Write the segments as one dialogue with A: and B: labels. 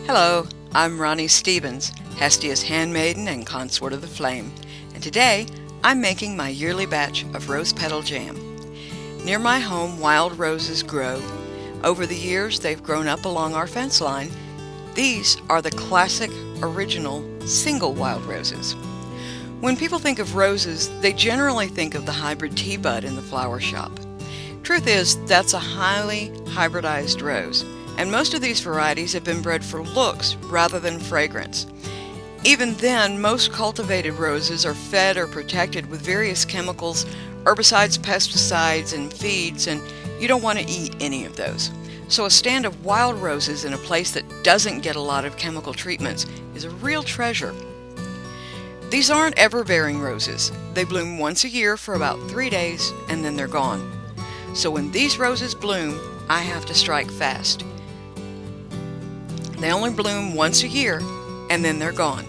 A: Hello, I'm Ronnie Stevens, Hestia's handmaiden and consort of the flame, and today I'm making my yearly batch of Rose Petal Jam. Near my home, wild roses grow. Over the years, they've grown up along our fence line. These are the classic, original, single wild roses. When people think of roses, they generally think of the hybrid tea bud in the flower shop. Truth is, that's a highly hybridized rose, and most of these varieties have been bred for looks rather than fragrance. Even then, most cultivated roses are fed or protected with various chemicals, herbicides, pesticides, and feeds, and you don't want to eat any of those. So a stand of wild roses in a place that doesn't get a lot of chemical treatments is a real treasure. These aren't ever-bearing roses. They bloom once a year for about 3 days, and then they're gone. So when these roses bloom, I have to strike fast. They only bloom once a year, and then they're gone.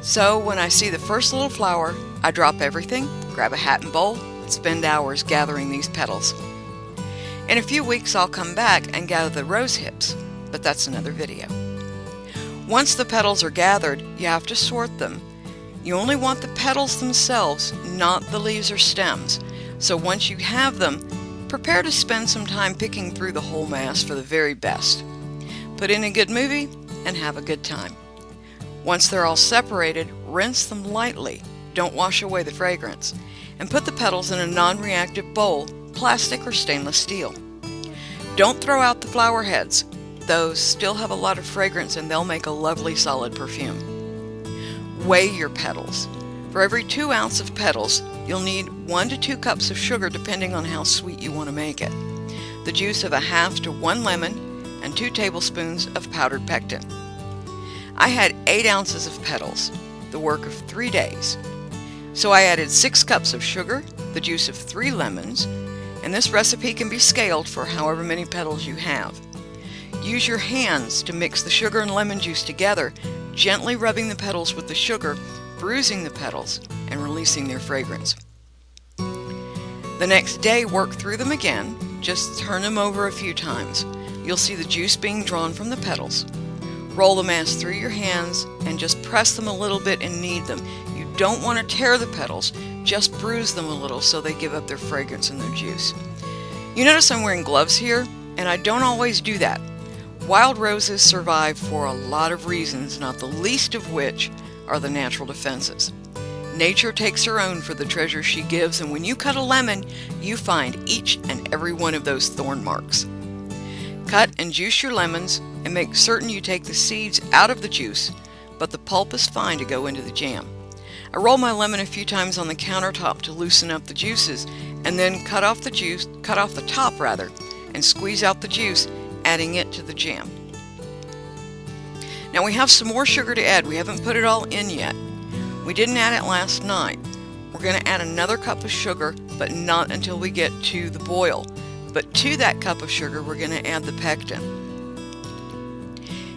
A: So when I see the first little flower, I drop everything, grab a hat and bowl, and spend hours gathering these petals. In a few weeks I'll come back and gather the rose hips, but that's another video. Once the petals are gathered, you have to sort them. You only want the petals themselves, not the leaves or stems. So once you have them, prepare to spend some time picking through the whole mass for the very best. Put in a good movie and have a good time. Once they're all separated, rinse them lightly. Don't wash away the fragrance. And put the petals in a non-reactive bowl, plastic or stainless steel. Don't throw out the flower heads. Those still have a lot of fragrance and they'll make a lovely solid perfume. Weigh your petals. For every 2 ounces of petals, you'll need 1 to 2 cups of sugar depending on how sweet you want to make it. The juice of a half to 1 lemon and 2 tablespoons of powdered pectin. I had 8 ounces of petals, the work of 3 days. So I added 6 cups of sugar, the juice of 3 lemons, and this recipe can be scaled for however many petals you have. Use your hands to mix the sugar and lemon juice together, gently rubbing the petals with the sugar, bruising the petals, and releasing their fragrance. The next day, work through them again. Just turn them over a few times. You'll see the juice being drawn from the petals. Roll the mass through your hands and just press them a little bit and knead them. You don't want to tear the petals, just bruise them a little so they give up their fragrance and their juice. You notice I'm wearing gloves here, and I don't always do that. Wild roses survive for a lot of reasons, not the least of which are the natural defenses. Nature takes her own for the treasure she gives, and when you cut a lemon, you find each and every one of those thorn marks. Cut and juice your lemons and make certain you take the seeds out of the juice, but the pulp is fine to go into the jam. I roll my lemon a few times on the countertop to loosen up the juices, and then cut off the top and squeeze out the juice, adding it to the jam. Now we have some more sugar to add. We haven't put it all in yet. We didn't add it last night. We're going to add another cup of sugar, but not until we get to the boil. But to that cup of sugar, we're going to add the pectin.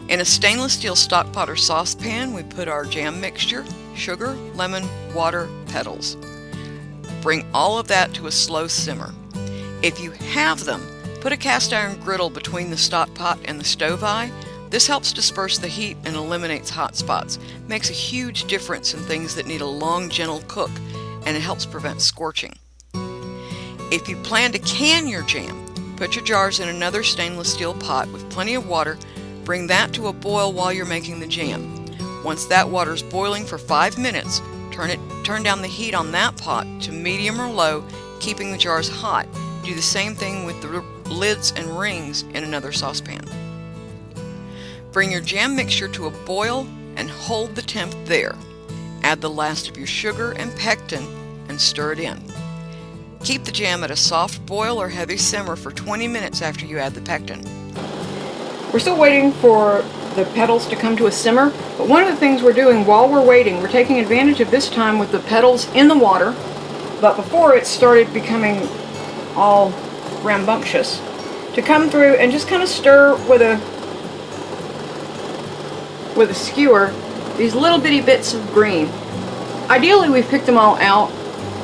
A: In a stainless steel stock pot or saucepan, we put our jam mixture, sugar, lemon, water, petals. Bring all of that to a slow simmer. If you have them, put a cast iron griddle between the stock pot and the stove eye. This helps disperse the heat and eliminates hot spots. Makes a huge difference in things that need a long, gentle cook, and it helps prevent scorching. If you plan to can your jam, put your jars in another stainless steel pot with plenty of water. Bring that to a boil while you're making the jam. Once that water is boiling for 5 minutes, turn down the heat on that pot to medium or low, keeping the jars hot. Do the same thing with the lids and rings in another saucepan. Bring your jam mixture to a boil and hold the temp there. Add the last of your sugar and pectin and stir it in. Keep the jam at a soft boil or heavy simmer for 20 minutes after you add the pectin. We're still waiting for the petals to come to a simmer, but one of the things we're doing while we're waiting, we're taking advantage of this time with the petals in the water, but before it started becoming all rambunctious, to come through and just kind of stir with a skewer these little bitty bits of green. Ideally, we've picked them all out.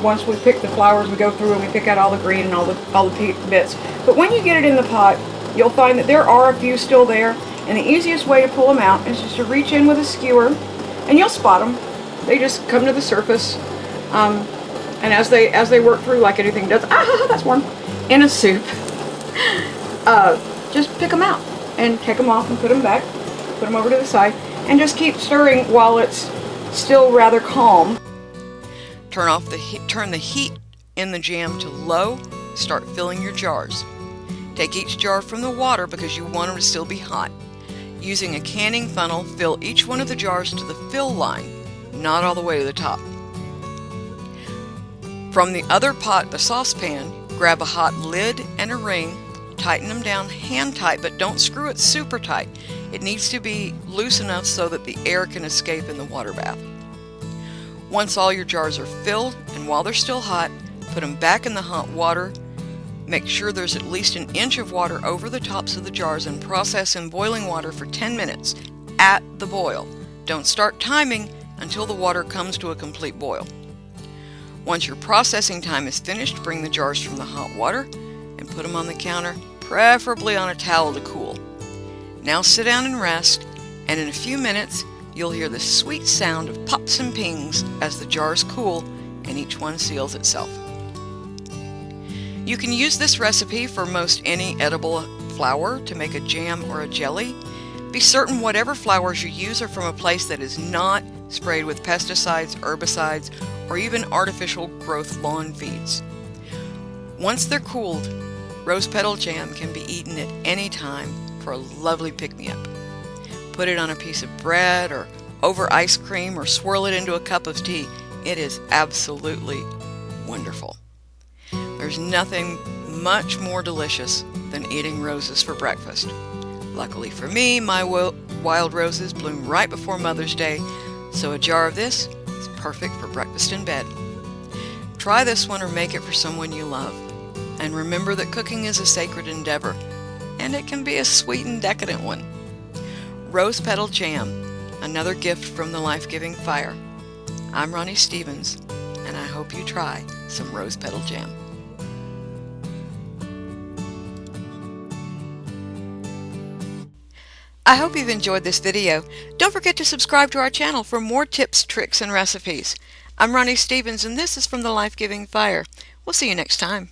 A: Once we pick the flowers, we go through and we pick out all the green and all the pink bits. But when you get it in the pot, you'll find that there are a few still there,
B: And the easiest way to pull them out is just to reach in with a skewer, and you'll spot them. They just come to the surface, and as they work through, like anything does, that's one, in a soup, just pick them out and take them off and put them back, put them over to the side, and just keep stirring while it's still rather calm.
A: Turn the heat in the jam to low. Start filling your jars. Take each jar from the water because you want them to still be hot. Using a canning funnel, fill each one of the jars to the fill line, not all the way to the top. From the other pot, the saucepan, grab a hot lid and a ring, tighten them down hand tight, but don't screw it super tight. It needs to be loose enough so that the air can escape in the water bath. Once all your jars are filled, and while they're still hot, put them back in the hot water. Make sure there's at least an inch of water over the tops of the jars and process in boiling water for 10 minutes at the boil. Don't start timing until the water comes to a complete boil. Once your processing time is finished, bring the jars from the hot water and put them on the counter, preferably on a towel to cool. Now sit down and rest, and in a few minutes you'll hear the sweet sound of pops and pings as the jars cool and each one seals itself. You can use this recipe for most any edible flour to make a jam or a jelly. Be certain whatever flours you use are from a place that is not sprayed with pesticides, herbicides, or even artificial growth lawn feeds. Once they're cooled, Rose Petal Jam can be eaten at any time for a lovely pick-me-up. Put it on a piece of bread or over ice cream or swirl it into a cup of tea. It is absolutely wonderful. There's nothing much more delicious than eating roses for breakfast. Luckily for me, my wild roses bloom right before Mother's Day, so a jar of this is perfect for breakfast in bed. Try this one or make it for someone you love. And remember that cooking is a sacred endeavor, and it can be a sweet and decadent one. Rose Petal Jam, another gift from the life-giving fire. I'm Ronnie Stevens, and I hope you try some Rose Petal Jam. I hope you've enjoyed this video. Don't forget to subscribe to our channel for more tips, tricks, and recipes. I'm Ronnie Stevens, and this is from the Life-Giving Fire. We'll see you next time.